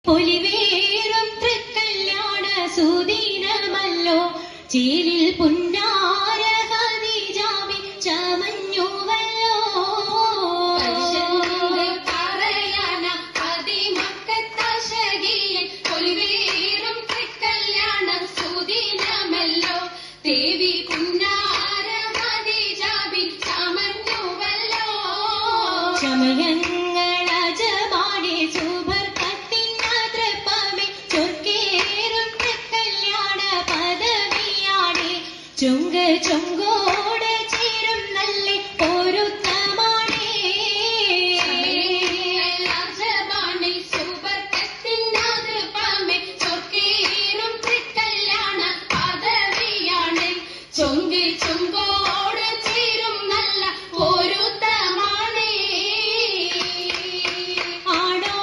പൊലിവേറും തൃക്കല്യാണ സുദിനമല്ലോ ചേലിൽ പുന്നാര ഖദീജാബി ചമഞ്ഞുവല്ലോ പറയാന അതിമക്കത്തശകിയൻ പൊലിവേറും തൃക്കല്യാണ സുദിനമല്ലോ ദേവി പുന്നാര ഖദീജാബി ചമഞ്ഞുവല്ലോ ചമയങ്ങളജമാടി സുബർക്കത്തിനതൃപ്പമേ ചൊർക്കേറും തൃക്കല്യാണ പദവിയാടി ചുങ്ക് ചുങ്കോട് ചേരും നല്ല പൊരുത്തമാണേ രാജവാണി സുബർക്കത്തിനതൃപ്പമേ ചൊർക്കേറും തൃക്കല്യാണ പദവിയാണ് ചൊങ്ക് ചുങ്കോട് ചേരും നല്ല പൊരുത്തമാണേ ആടോ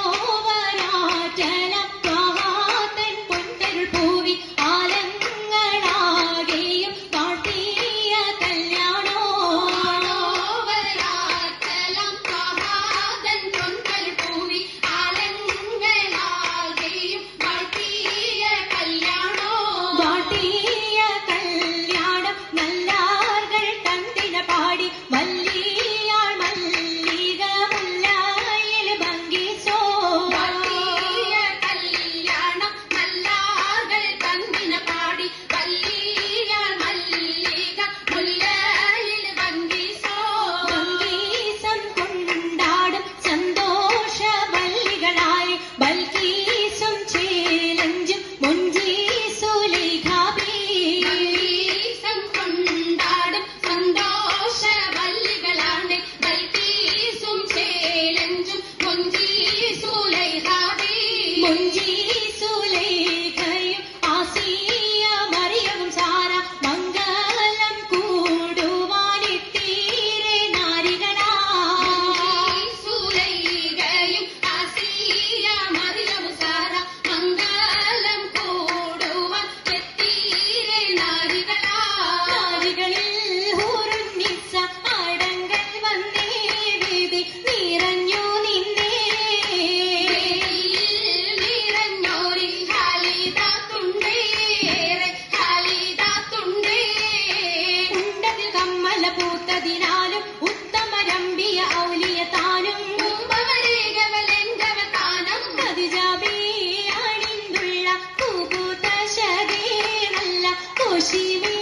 വരാറ്റലം ത്വഹാതൻ പൊൻതരുൾ പൂവി ആലങ്ങളാകെയും കാട്ടിയ കല്യാണോ വരാത്തലം ത്വഹാതൻ പൊൻതരുൾ പൂവി ആലങ്ങളാകെയും വാഴ്ത്തിയ കല്യാണോ വാട്ടിയ കല്യാണം നല്ലാർകൾ തന്തിന പാടി മല്ലിയാൾ മല്ലിക മുല്ലായിൽ ഭംഗിസോ വാഴ്ത്തിയ കല്യാണം നല്ലാകൾ തന്നിന പാടി വല്ലിയാൾ മല്ലിക മുല്ലയിൽ ഭംഗിസോ ഭംഗീസം കൊണ്ടാടും സന്തോഷ വല്ലികളായി ബൽക്കീസും ചേലഞ്ചും മുൻജീസുലേഖാബി ഭംഗീസം കൊണ്ടാടും സന്തോഷവല്ലികളാണ് ബൽക്കീസും ചേലഞ്ചും മുൻജീസുലൈഹാബി മുൻജീസുലേഖയും ആസിയ മറിയവും സാര മംഗലം കൂടുവാനെത്തീരെ നാരികളാ സുലൈകയും ആസിയ മറിയം സാര മംഗലം കൂടുവാൻ എത്തീരെ നാരികളാ നാരികളിൽ ഹൂറുന്നിസ അടങ്കൽ വന്നേ വേദി നിറഞ്ഞു നിന്നേ നിറഞ്ഞോരി ഹാലിദാത്തുണ്ടേ ഹാലിദാത്തുണ്ടേ ഉണ്ടതിൽ കമ്മല പൂത്തതിനാലും ഉത്തമരമ്പിയ ഔലിയ താനും കുംഭവരേഖവലെങ്കവതാനം ഖദീജാബി അണിന്തുള്ള കൂകൂത്ത ശകേ നല്ല കോശിമി